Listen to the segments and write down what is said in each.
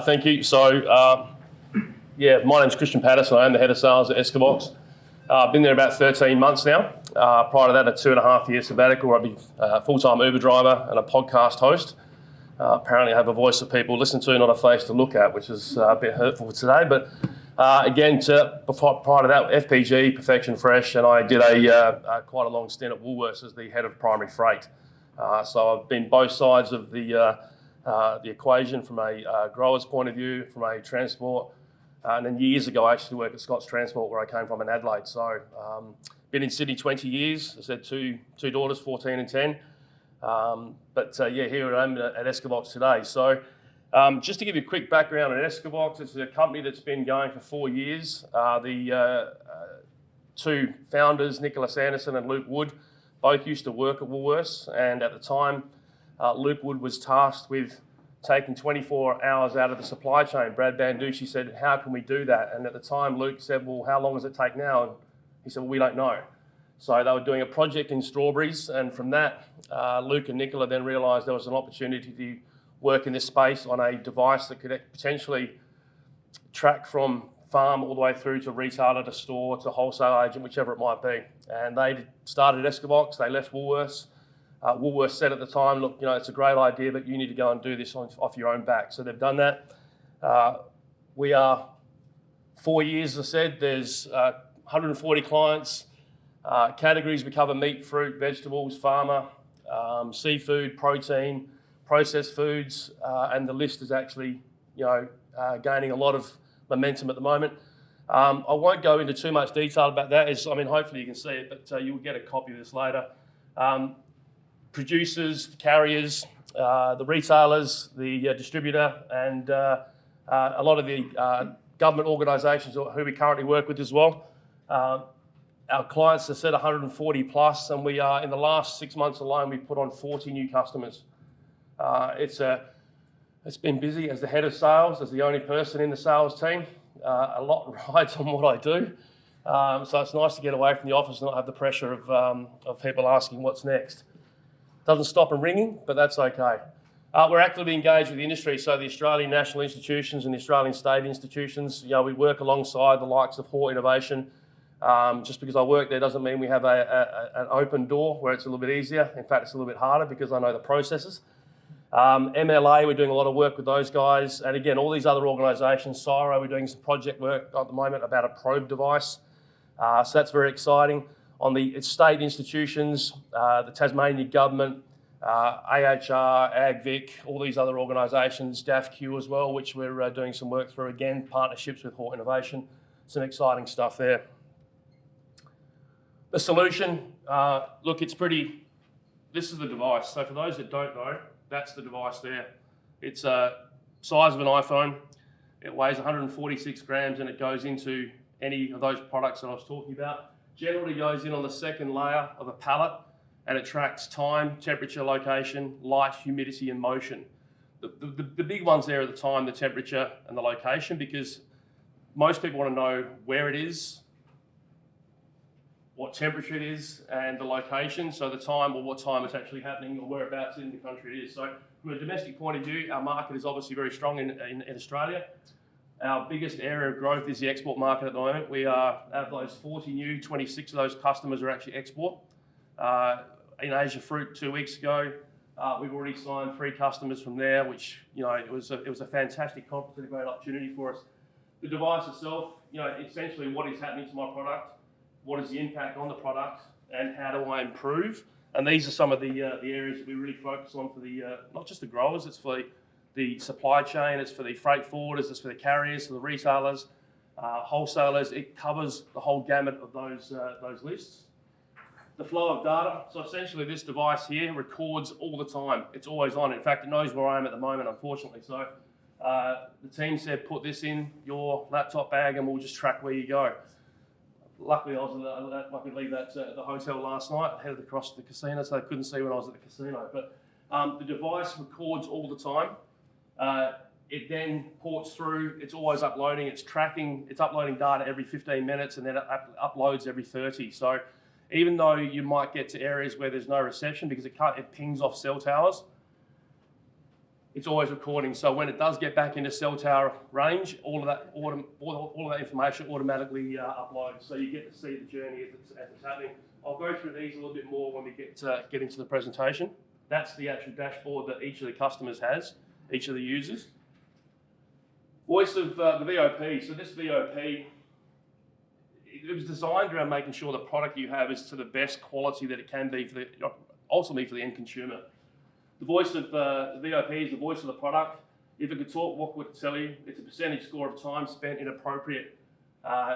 Thank you. My name's Christian Patterson. I am the head of sales at Escavox. I've been there about 13 months now. Prior to that, a 2.5 year sabbatical where I've been a full-time Uber driver and a podcast host. Apparently I have a voice that people listen to, not a face to look at, which is a bit hurtful for today. But prior to that, FPG, Perfection Fresh, and I did quite a long stint at Woolworths as the head of primary freight. So I've been both sides of the equation from a grower's point of view, from a transport, and then years ago I actually worked at Scott's Transport where I came from in Adelaide. So been in Sydney 20 years. I said two daughters, 14 and 10. Here I am at Escavox today. So just to give you a quick background on Escavox, it's a company that's been going for 4 years. The two founders, Nicholas Anderson and Luke Wood, both used to work at Woolworths, and at the time, Luke Wood was tasked with taking 24 hours out of the supply chain. Brad Banducci said, how can we do that? And at the time, Luke said, well, how long does it take now? And he said, well, we don't know. So they were doing a project in strawberries, and from that, Luke and Nicola then realised there was an opportunity to work in this space on a device that could potentially track from farm all the way through to retailer, to store, to wholesale agent, whichever it might be. And they started Escavox. They left Woolworths. Woolworths said at the time, look, it's a great idea, but you need to go and do this off your own back. So they've done that. We are 4 years, as I said. There's 140 clients. Categories we cover: meat, fruit, vegetables, pharma, seafood, protein, processed foods, and the list is actually, gaining a lot of momentum at the moment. I won't go into too much detail about that. Hopefully you can see it, but you'll get a copy of this later. Producers, the carriers, the retailers, the distributor, and a lot of the government organisations who we currently work with as well. Our clients are set 140 plus, and we are, in the last 6 months alone, we've put on 40 new customers. It's been busy as the head of sales, as the only person in the sales team. A lot rides on what I do. So it's nice to get away from the office and not have the pressure of people asking what's next. Doesn't stop them ringing, but that's okay. We're actively engaged with the industry, so the Australian national institutions and the Australian state institutions. We work alongside the likes of Hort Innovation. Just because I work there doesn't mean we have an open door where it's a little bit easier. In fact, it's a little bit harder because I know the processes. MLA, we're doing a lot of work with those guys. And again, all these other organisations, CSIRO, we're doing some project work at the moment about a probe device. So that's very exciting. On the state institutions, the Tasmanian government, AHR, AgVic, all these other organisations, DAFQ as well, which we're doing some work through. Again, partnerships with Hort Innovation. Some exciting stuff there. The solution, look, this is the device. So for those that don't know, that's the device there. It's a size of an iPhone. It weighs 146 grams and it goes into any of those products that I was talking about. Generally goes in on the second layer of a pallet, and it tracks time, temperature, location, light, humidity, and motion. The big ones there are the time, the temperature, and the location, because most people want to know where it is, what temperature it is, and the location, so the time, or what time it's actually happening, or whereabouts in the country it is. So from a domestic point of view, our market is obviously very strong in Australia. Our biggest area of growth is the export market at the moment. We are, out of those 40 new, 26 of those customers are actually export. In Asia Fruit 2 weeks ago, we've already signed 3 customers from there, which, it was a fantastic conference and a great opportunity for us. The device itself, essentially what is happening to my product, what is the impact on the product, and how do I improve? And these are some of the areas that we really focus on for the not just the growers, it's for the supply chain, it's for the freight forwarders, it's for the carriers, for the retailers, wholesalers. It covers the whole gamut of those lists. The flow of data. So essentially this device here records all the time. It's always on. In fact, it knows where I am at the moment, unfortunately. So the team said, put this in your laptop bag and we'll just track where you go. Luckily, I could leave that at the hotel last night. I headed across to the casino, so they couldn't see when I was at the casino. But the device records all the time. It then ports through, it's always uploading, it's tracking, it's uploading data every 15 minutes and then it uploads every 30. So even though you might get to areas where there's no reception because it pings off cell towers, it's always recording. So when it does get back into cell tower range, all of that information automatically uploads. So you get to see the journey as it's happening. I'll go through these a little bit more when we get into the presentation. That's the actual dashboard that each of the customers has, each of the users. Voice of the VOP. So this VOP, it was designed around making sure the product you have is to the best quality that it can be for ultimately for the end consumer. The voice of the VOP is the voice of the product. If it could talk, what would it tell you? It's a percentage score of time spent in appropriate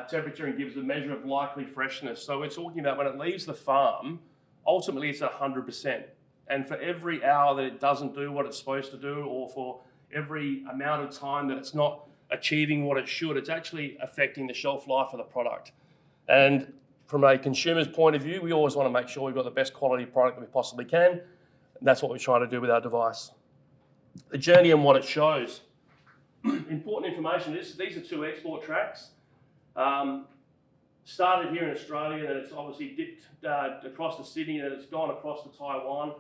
temperature and gives a measure of likely freshness. So we're talking about when it leaves the farm, ultimately it's at 100%. And for every hour that it doesn't do what it's supposed to do, or for every amount of time that it's not achieving what it should, it's actually affecting the shelf life of the product. And from a consumer's point of view, we always want to make sure we've got the best quality product that we possibly can. And that's what we try to do with our device. The journey and what it shows. Important information, these are 2 export tracks. Started here in Australia, and it's obviously dipped across to Sydney, and it's gone across to Taiwan.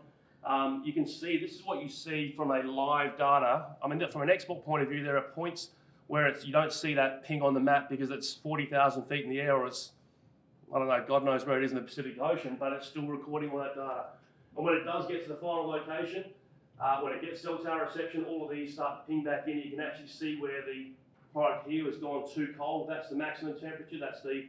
You can see, this is what you see from a live data. I mean, from an export point of view, there are points where you don't see that ping on the map because it's 40,000 feet in the air, or it's, I don't know, God knows where it is in the Pacific Ocean, but it's still recording all that data. And when it does get to the final location, when it gets cell tower reception, all of these start to ping back in. You can actually see where the product here has gone too cold. That's the maximum temperature, that's the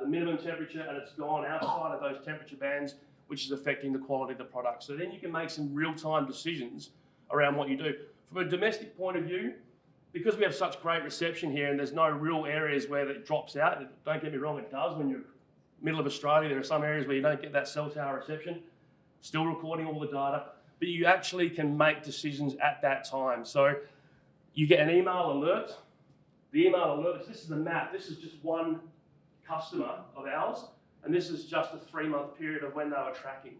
minimum temperature, and it's gone outside of those temperature bands, which is affecting the quality of the product. So then you can make some real-time decisions around what you do. From a domestic point of view, because we have such great reception here and there's no real areas where it drops out, don't get me wrong, it does when you're middle of Australia. There are some areas where you don't get that cell tower reception, still recording all the data, but you actually can make decisions at that time. So you get an email alert. The email alert, this is a map. This is just one customer of ours, and this is just a 3-month period of when they were tracking.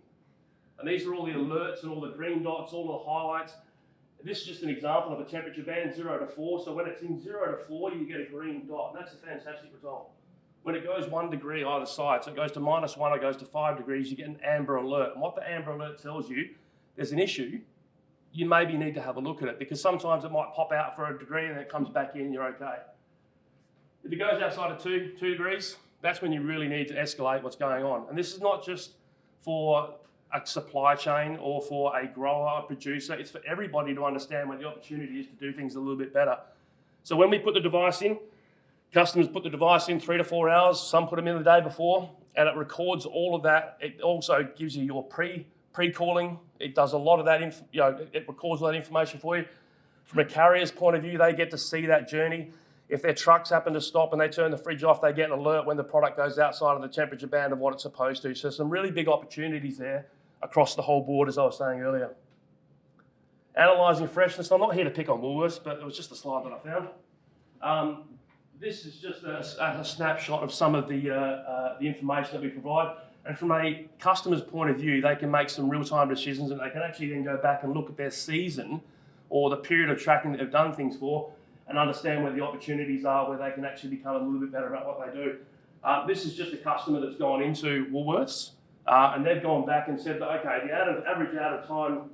And these are all the alerts and all the green dots, all the highlights. This is just an example of a temperature band, 0 to 4. So when it's in 0 to 4, you get a green dot, and that's a fantastic result. When it goes 1 degree either side, so it goes to -1 or it goes to 5 degrees, you get an amber alert. And what the amber alert tells you, there's an issue, you maybe need to have a look at it, because sometimes it might pop out for a degree and then it comes back in, you're okay. If it goes outside of 2 degrees, that's when you really need to escalate what's going on. And this is not just for a supply chain or for a grower, a producer, it's for everybody to understand where the opportunity is to do things a little bit better. So when we put the device in, customers put the device in 3 to 4 hours, some put them in the day before, and it records all of that. It also gives you your pre-calling. It does a lot of that, it records all that information for you. From a carrier's point of view, they get to see that journey. If their trucks happen to stop and they turn the fridge off, they get an alert when the product goes outside of the temperature band of what it's supposed to. So some really big opportunities there across the whole board, as I was saying earlier. Analysing freshness. I'm not here to pick on Woolworths, but it was just a slide that I found. This is just a snapshot of some of the information that we provide. And from a customer's point of view, they can make some real-time decisions, and they can actually then go back and look at their season or the period of tracking that they've done things for and understand where the opportunities are, where they can actually become a little bit better at what they do. This is just a customer that's gone into Woolworths, and they've gone back and said that, okay, the average time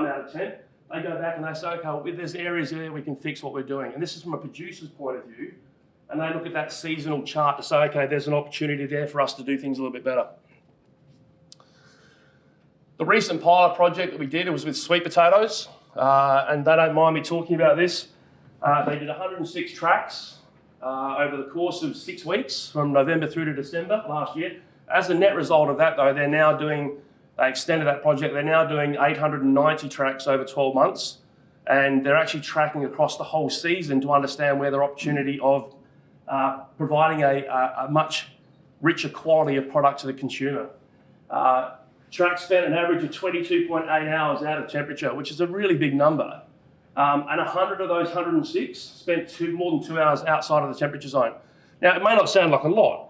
out of 10, they go back and they say, okay, well, there's areas there we can fix what we're doing. And this is from a producer's point of view, and they look at that seasonal chart to say, okay, there's an opportunity there for us to do things a little bit better. The recent pilot project that we did, it was with sweet potatoes, and they don't mind me talking about this. They did 106 tracks over the course of 6 weeks, from November through to December last year. As a net result of that, though, they extended that project. They're now doing 890 tracks over 12 months, and they're actually tracking across the whole season to understand where their opportunity of providing a much richer quality of product to the consumer. Tracks spent an average of 22.8 hours out of temperature, which is a really big number. And 100 of those 106 spent more than 2 hours outside of the temperature zone. Now, it may not sound like a lot,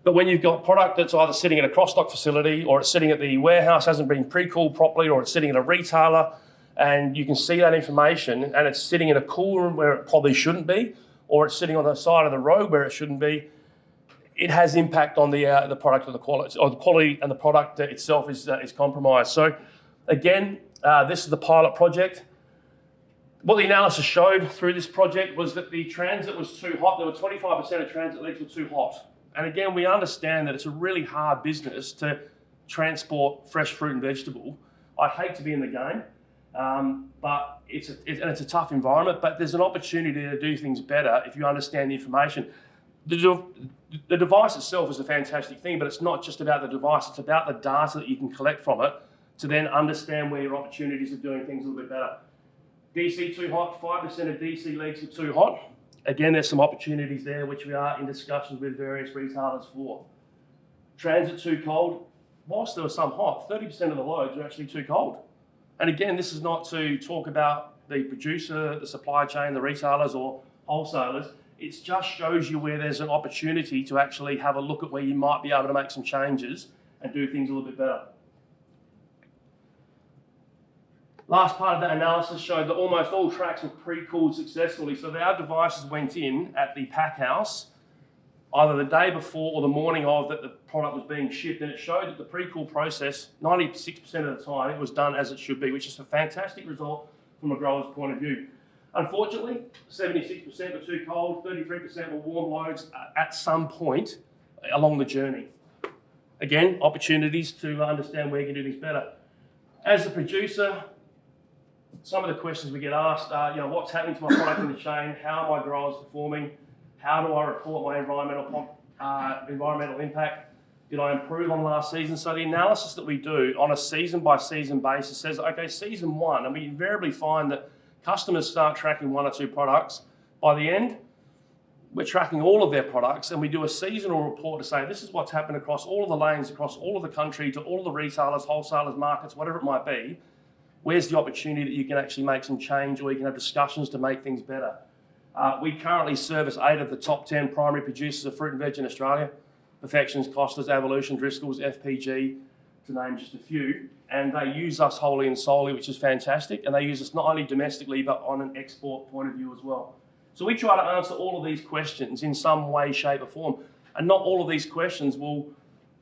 but when you've got product that's either sitting at a cross-dock facility, or it's sitting at the warehouse, hasn't been pre-cooled properly, or it's sitting at a retailer, and you can see that information, and it's sitting in a cool room where it probably shouldn't be, or it's sitting on the side of the road where it shouldn't be, it has impact on the product or the quality, and the product itself is compromised. So again, this is the pilot project. What the analysis showed through this project was that the transit was too hot. There were 25% of transit legs were too hot. And again, we understand that it's a really hard business to transport fresh fruit and vegetable. I'd hate to be in the game, but it's a tough environment, but there's an opportunity to do things better if you understand the information. The device itself is a fantastic thing, but it's not just about the device, it's about the data that you can collect from it to then understand where your opportunities of doing things a little bit better. DC too hot, 5% of DC legs are too hot. Again, there's some opportunities there which we are in discussions with various retailers for. Transit too cold, whilst there was some hot, 30% of the loads are actually too cold. And again, this is not to talk about the producer, the supply chain, the retailers or wholesalers. It just shows you where there's an opportunity to actually have a look at where you might be able to make some changes and do things a little bit better. Last part of that analysis showed that almost all tracks were pre-cooled successfully. So our devices went in at the pack house either the day before or the morning of that the product was being shipped, and it showed that the pre-cool process, 96% of the time, it was done as it should be, which is a fantastic result from a grower's point of view. Unfortunately, 76% were too cold, 33% were warm loads at some point along the journey. Again, opportunities to understand where you can do things better. As a producer, some of the questions we get asked are, what's happening to my product in the chain? How are my growers performing? How do I report my environmental impact? Did I improve on last season? So the analysis that we do on a season by season basis says, okay, season one, and we invariably find that customers start tracking 1 or 2 products. By the end, we're tracking all of their products, and we do a seasonal report to say, this is what's happened across all of the lanes, across all of the country, to all of the retailers, wholesalers, markets, whatever it might be. Where's the opportunity that you can actually make some change, or you can have discussions to make things better? We currently service 8 of the top 10 primary producers of fruit and veg in Australia. Perfections, Costas, Evolution, Driscoll's, FPG, to name just a few. And they use us wholly and solely, which is fantastic. And they use us not only domestically, but on an export point of view as well. So we try to answer all of these questions in some way, shape or form. And not all of these questions will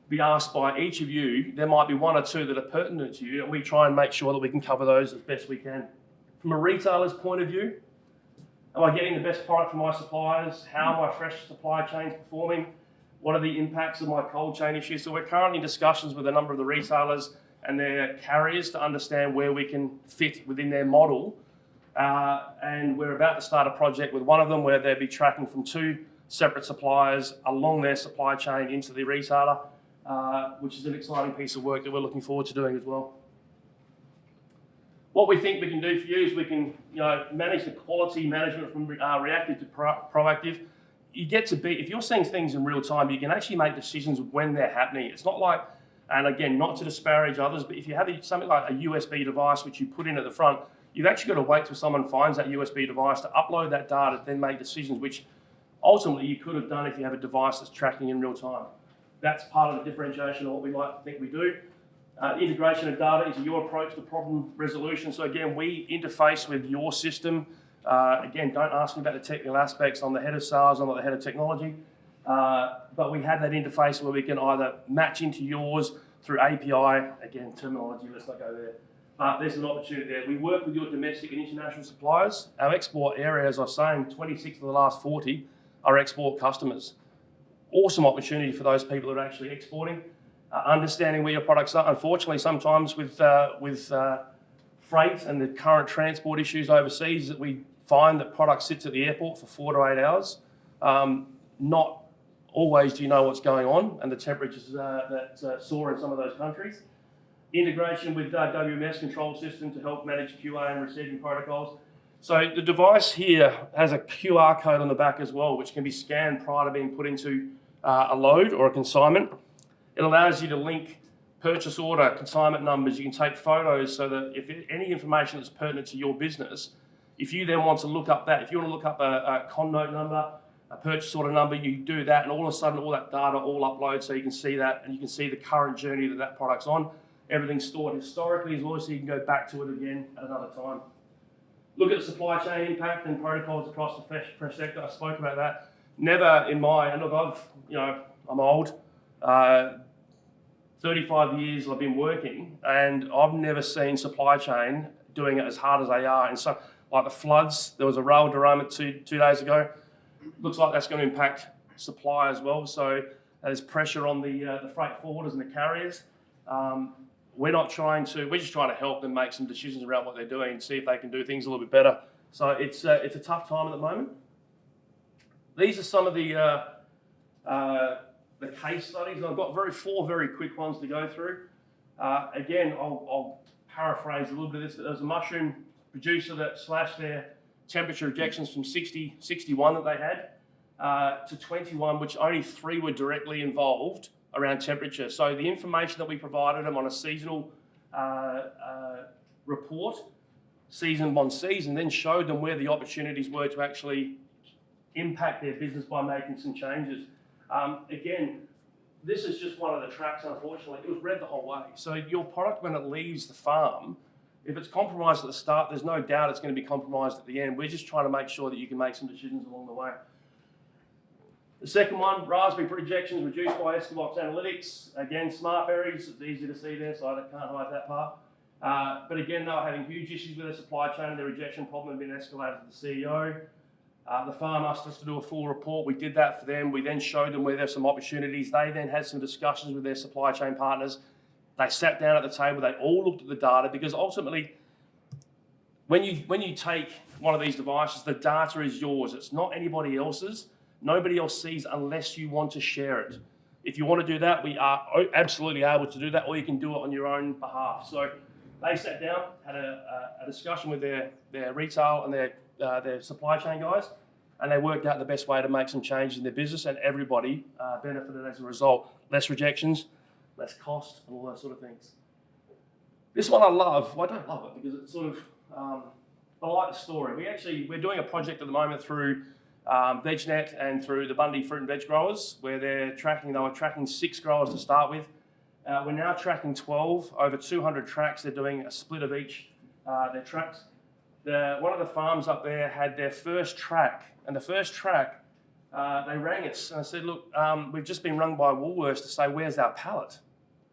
be asked by each of you. There might be 1 or 2 that are pertinent to you, and we try and make sure that we can cover those as best we can. From a retailer's point of view, am I getting the best product from my suppliers? How are my fresh supply chains performing? What are the impacts of my cold chain issues? So we're currently in discussions with a number of the retailers and their carriers to understand where we can fit within their model. And we're about to start a project with one of them where they'll be tracking from 2 separate suppliers along their supply chain into the retailer, which is an exciting piece of work that we're looking forward to doing as well. What we think we can do for you is we can manage the quality management from reactive to proactive. You get to be, if you're seeing things in real time, you can actually make decisions when they're happening. It's not like, and again, not to disparage others, but if you have something like a USB device which you put in at the front, you've actually got to wait till someone finds that USB device to upload that data, then make decisions, which ultimately you could have done if you have a device that's tracking in real time. That's part of the differentiation of what we like to think we do. Integration of data into your approach to problem resolution. So again, we interface with your system. Again, don't ask me about the technical aspects. I'm the head of sales, I'm not the head of technology. But we have that interface where we can either match into yours through API. Again, terminology, let's not go there. But there's an opportunity there. We work with your domestic and international suppliers. Our export area, as I was saying, 26 of the last 40 are export customers. Awesome opportunity for those people that are actually exporting. Understanding where your products are. Unfortunately, sometimes with freight and the current transport issues overseas, that we find that product sits at the airport for 4 to 8 hours. Not always do you know what's going on, and the temperatures that soar in some of those countries. Integration with WMS control system to help manage QA and receiving protocols. So the device here has a QR code on the back as well, which can be scanned prior to being put into a load or a consignment. It allows you to link purchase order, consignment numbers. You can take photos so that if any information that's pertinent to your business, if you then want to look up that, if you want to look up a con note number, a purchase order number, you do that, and all of a sudden all that data all uploads so you can see that, and you can see the current journey that that product's on. Everything's stored historically as well, so you can go back to it again at another time. Look at the supply chain impact and protocols across the fresh sector. I spoke about that. Never in my, and look, I'm old, 35 years I've been working, and I've never seen supply chain doing it as hard as they are. And so like the floods. There was a rail derailment two days ago. Looks like that's going to impact supply as well. So there's pressure on the freight forwarders and the carriers. We're just trying to help them make some decisions around what they're doing and see if they can do things a little bit better. So it's a tough time at the moment. These are some of the case studies. I've got four very quick ones to go through. Again, I'll paraphrase a little bit of this, but there was a mushroom producer that slashed their temperature rejections from 61 that they had to 21, which only 3 were directly involved around temperature. So the information that we provided them on a seasonal report, season on season, then showed them where the opportunities were to actually impact their business by making some changes. Again, this is just one of the tracks, unfortunately. It was red the whole way. So your product, when it leaves the farm, if it's compromised at the start, there's no doubt it's going to be compromised at the end. We're just trying to make sure that you can make some decisions along the way. The second one, raspberry rejections reduced by Escavox analytics. Again, smart berries, it's easy to see there, so I can't hide that part. But again, they were having huge issues with their supply chain. Their rejection problem had been escalated to the CEO. The farm asked us to do a full report. We did that for them. We then showed them where there's some opportunities. They then had some discussions with their supply chain partners. They sat down at the table. They all looked at the data, because ultimately, when you take one of these devices, the data is yours. It's not anybody else's. Nobody else sees unless you want to share it. If you want to do that, we are absolutely able to do that, or you can do it on your own behalf. So they sat down, had a discussion with their retail and their supply chain guys, and they worked out the best way to make some changes in their business, and everybody benefited as a result. Less rejections, less cost, and all those sort of things. This one I love. Well, I don't love it because it's sort of, I like the story. We're doing a project at the moment through VegNet and through the Bundy fruit and veg growers, where they were tracking 6 growers to start with. We're now tracking 12, over 200 tracks. They're doing a split of each, their tracks. One of the farms up there had their first track, and the first track, they rang us and I said, look, we've just been rung by Woolworths to say, where's our pallet?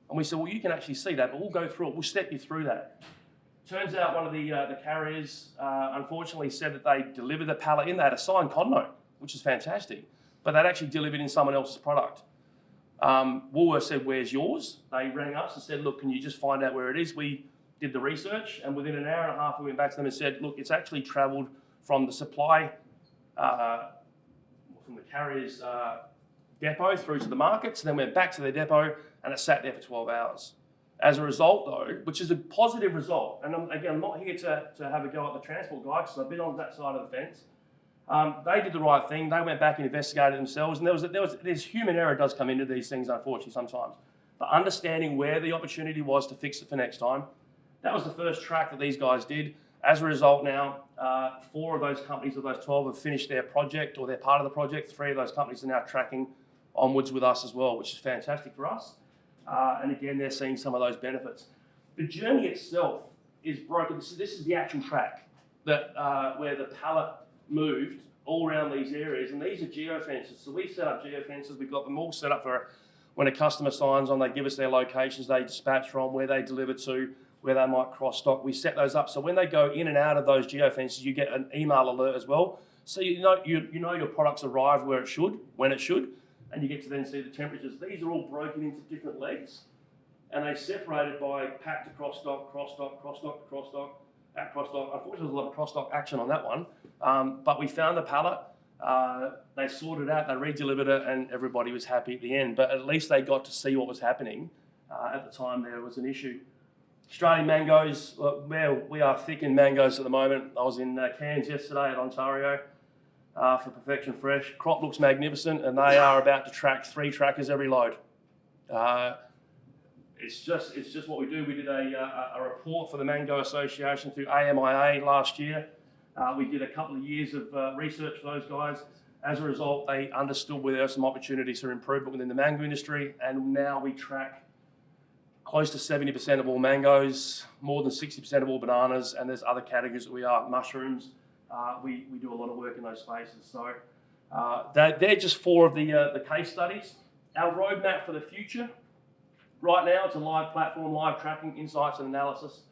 And we said, well, you can actually see that, but we'll go through it. We'll step you through that. Turns out one of the carriers, unfortunately, said that they delivered the pallet in. They had a signed con note, which is fantastic, but they'd actually delivered in someone else's product. Woolworths said, where's yours? They rang us and said, look, can you just find out where it is? We did the research, and within an hour and a half, we went back to them and said, look, it's actually travelled from the supply, from the carrier's depot through to the markets, then went back to their depot, and it sat there for 12 hours. As a result, though, which is a positive result, and I'm not here to have a go at the transport guy, because I've been on that side of the fence. They did the right thing. They went back and investigated themselves, and there's human error does come into these things, unfortunately, sometimes. But understanding where the opportunity was to fix it for next time, that was the first track that these guys did. As a result, now 4 of those companies of those 12 have finished their project, or they're part of the project. 3 of those companies are now tracking onwards with us as well, which is fantastic for us. And again, they're seeing some of those benefits. The journey itself is broken. This is the actual track that where the pallet moved all around these areas, and these are geofences. So we set up geofences. We've got them all set up for when a customer signs on, they give us their locations they dispatch from, where they deliver to, where they might cross stock. We set those up. So when they go in and out of those geofences, you get an email alert as well. So you know your products arrived where it should, when it should, and you get to then see the temperatures. These are all broken into different legs, and they're separated by pack to cross stock, cross stock, cross stock, cross stock, at cross stock. Unfortunately, there's a lot of cross stock action on that one, but we found the pallet. They sorted it out, they re-delivered it, and everybody was happy at the end. But at least they got to see what was happening at the time there was an issue. Australian mangoes, well, we are thick in mangoes at the moment. I was in Cairns yesterday at Ontario for Perfection Fresh. Crop looks magnificent, and they are about to track 3 trackers every load. It's just what we do. We did a report for the Mango Association through AMIA last year. We did a couple of years of research for those guys. As a result, they understood where there are some opportunities for improvement within the mango industry, and now we track close to 70% of all mangoes, more than 60% of all bananas, and there's other categories that we are, mushrooms. We do a lot of work in those spaces. So they're just 4 of the case studies. Our roadmap for the future, right now it's a live platform, live tracking, insights and analysis.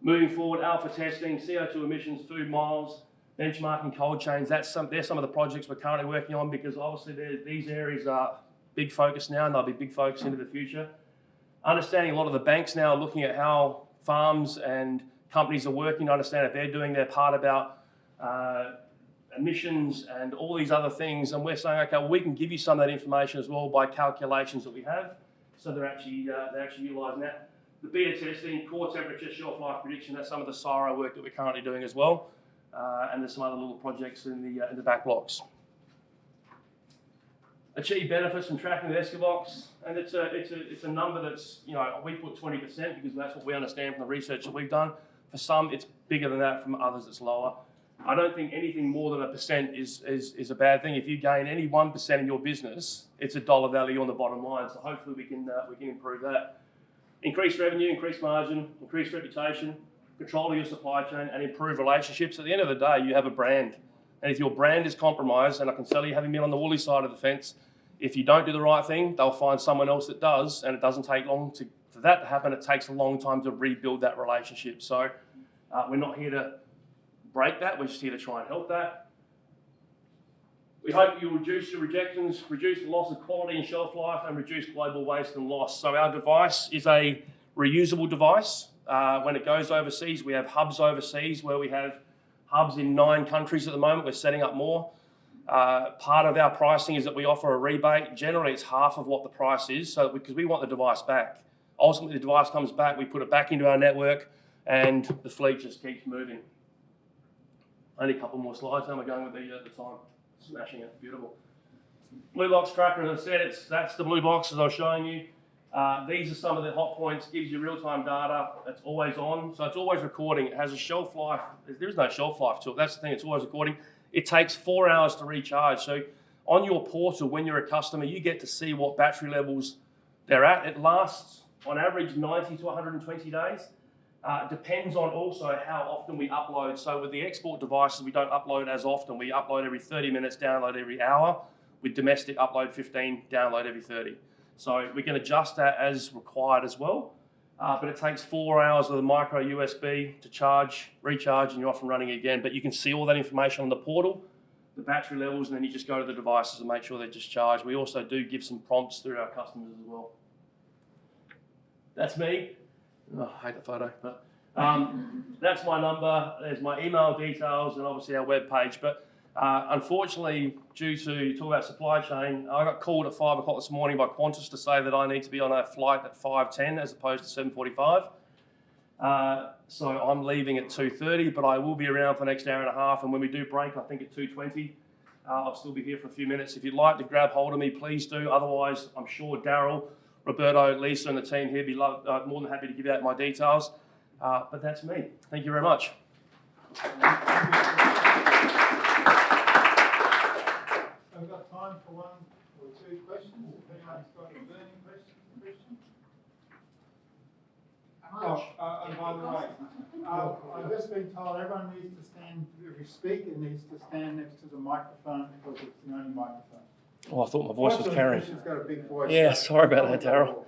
Moving forward, alpha testing, CO2 emissions, food miles, benchmarking cold chains. They're some of the projects we're currently working on, because obviously these areas are big focus now, and they'll be big focus into the future. Understanding a lot of the banks now are looking at how farms and companies are working to understand if they're doing their part about emissions and all these other things, and we're saying, okay, well, we can give you some of that information as well by calculations that we have, so they're actually utilising that. The beta testing, core temperature, shelf life prediction, that's some of the CSIRO work that we're currently doing as well, and there's some other little projects in the backlogs. Achieve benefits from tracking the Escavox, and it's a number that's, you know, we put 20% because that's what we understand from the research that we've done. For some, it's bigger than that. From others, it's lower. I don't think anything more than 1% is a bad thing. If you gain any 1% in your business, it's a dollar value on the bottom line. So hopefully we can improve that. Increase revenue, increase margin, increase reputation, control of your supply chain, and improve relationships. At the end of the day, you have a brand. And if your brand is compromised, and I can tell you, having been on the woolly side of the fence, if you don't do the right thing, they'll find someone else that does, and it doesn't take long for that to happen. It takes a long time to rebuild that relationship. So we're not here to break that, we're just here to try and help that. We hope you'll reduce your rejections, reduce the loss of quality and shelf life, and reduce global waste and loss. So our device is a reusable device. When it goes overseas, we have hubs overseas where we have hubs in 9 countries at the moment. We're setting up more. Part of our pricing is that we offer a rebate. Generally, it's half of what the price is, so because we want the device back. Ultimately, the device comes back, we put it back into our network, and the fleet just keeps moving. Only a couple more slides, how am I going with the time? Smashing it, beautiful. Blue box tracker, as I said, that's the blue box as I was showing you. These are some of the hot points, gives you real-time data. It's always on, so it's always recording. It has a shelf life. There is no shelf life to it. That's the thing, it's always recording. It takes 4 hours to recharge. So on your portal, when you're a customer, you get to see what battery levels they're at. It lasts, on average, 90 to 120 days. Depends on also how often we upload. So with the export devices, we don't upload as often. We upload every 30 minutes, download every hour. With domestic, upload 15, download every 30. So we can adjust that as required as well. But it takes 4 hours with a micro USB to charge, recharge, and you're off and running again. But you can see all that information on the portal, the battery levels, and then you just go to the devices and make sure they're discharged. We also do give some prompts through our customers as well. That's me. Oh, I hate the photo, but that's my number. There's my email details and obviously our web page. But unfortunately, due to talk about supply chain, I got called at 5 o'clock this morning by Qantas to say that I need to be on a flight at 5:10 as opposed to 7:45. So I'm leaving at 2:30, but I will be around for the next hour and a half. And when we do break, I think at 2:20, I'll still be here for a few minutes. If you'd like to grab hold of me, please do. Otherwise, I'm sure Daryl, Roberto, Lisa, and the team here be more than happy to give out my details. But that's me. Thank you very much. We've got time for 1 or 2 questions. If anyone's got a burning question. And by the way, I've just been told everyone needs to stand, every speaker needs to stand next to the microphone because it's the only microphone. Oh, I thought my voice was carrying. She's got a big voice. Yeah, sorry about that, Daryl.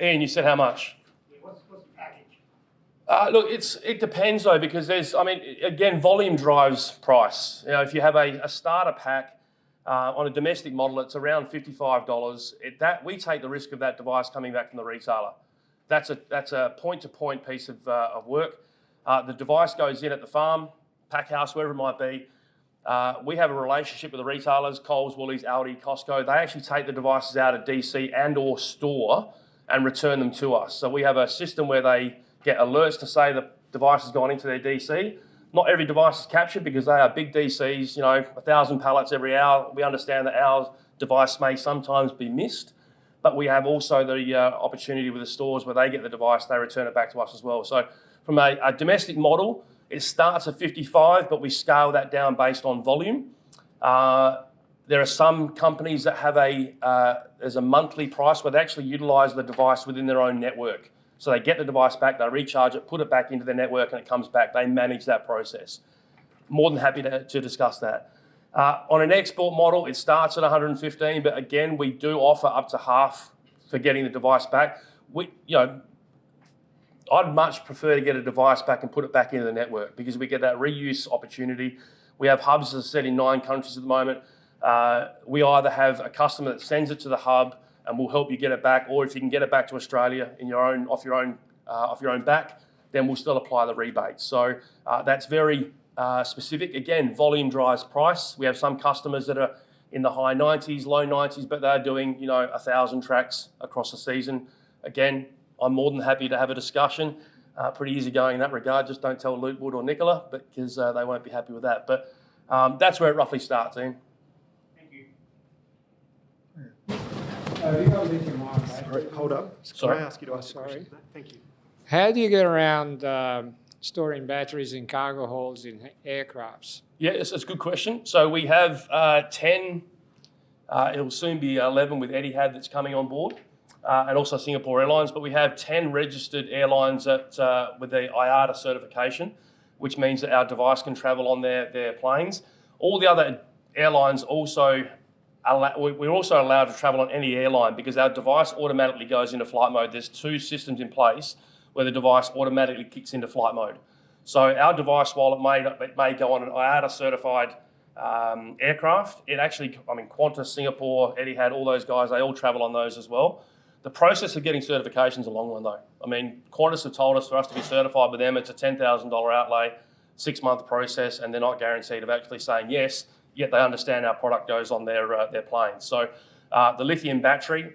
Ian, you said how much? Yeah, what's the package? Look, it depends though, because again, volume drives price. You know, if you have a starter pack on a domestic model, it's around $55. We take the risk of that device coming back from the retailer. That's a point-to-point piece of work. The device goes in at the farm, pack house, wherever it might be. We have a relationship with the retailers, Coles, Woolies, Aldi, Costco. They actually take the devices out of DC and or store and return them to us. So we have a system where they get alerts to say the device has gone into their DC. Not every device is captured because they are big DCs, 1,000 pallets every hour. We understand that our device may sometimes be missed, but we have also the opportunity with the stores where they get the device, they return it back to us as well. So from a domestic model, it starts at 55, but we scale that down based on volume. There are some companies that have there's a monthly price where they actually utilise the device within their own network. So they get the device back, they recharge it, put it back into their network, and it comes back. They manage that process. More than happy to discuss that. On an export model, it starts at 115, but again, we do offer up to half for getting the device back. I'd much prefer to get a device back and put it back into the network because we get that reuse opportunity. We have hubs, as I said, in 9 countries at the moment. We either have a customer that sends it to the hub and will help you get it back, or if you can get it back to Australia in off your own back, then we'll still apply the rebate. So that's very specific. Again, volume drives price. We have some customers that are in the high 90s, low 90s, but they're doing 1,000 tracks across the season. Again, I'm more than happy to have a discussion. Pretty easy going in that regard. Just don't tell Luke Wood or Nicola because they won't be happy with that. But that's where it roughly starts, Ian. You got lithium-ion batteries. Hold up. Sorry. Can I ask you to ask a question? Thank you. How do you get around storing batteries in cargo holds in aircrafts? Yeah, it's a good question. So we have 10, it'll soon be 11 with Etihad that's coming on board, and also Singapore Airlines, but we have 10 registered airlines with the IATA certification, which means that our device can travel on their planes. All the other airlines also, we're also allowed to travel on any airline because our device automatically goes into flight mode. There's 2 systems in place where the device automatically kicks into flight mode. So our device, while it may go on an IATA certified aircraft, it actually, Qantas, Singapore, Etihad, all those guys, they all travel on those as well. The process of getting certification is a long one though. Qantas have told us for us to be certified with them, it's a $10,000 outlay, 6-month process, and they're not guaranteed of actually saying yes, yet they understand our product goes on their planes. So the lithium battery,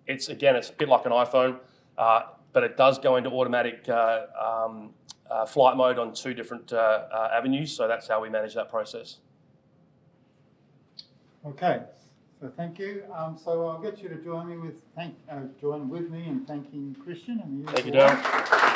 it's a bit like an iPhone, but it does go into automatic flight mode on 2 different avenues. So that's how we manage that process. Okay, so thank you. So I'll get you to join with me in thanking Christian and you. Thank you, Darryl.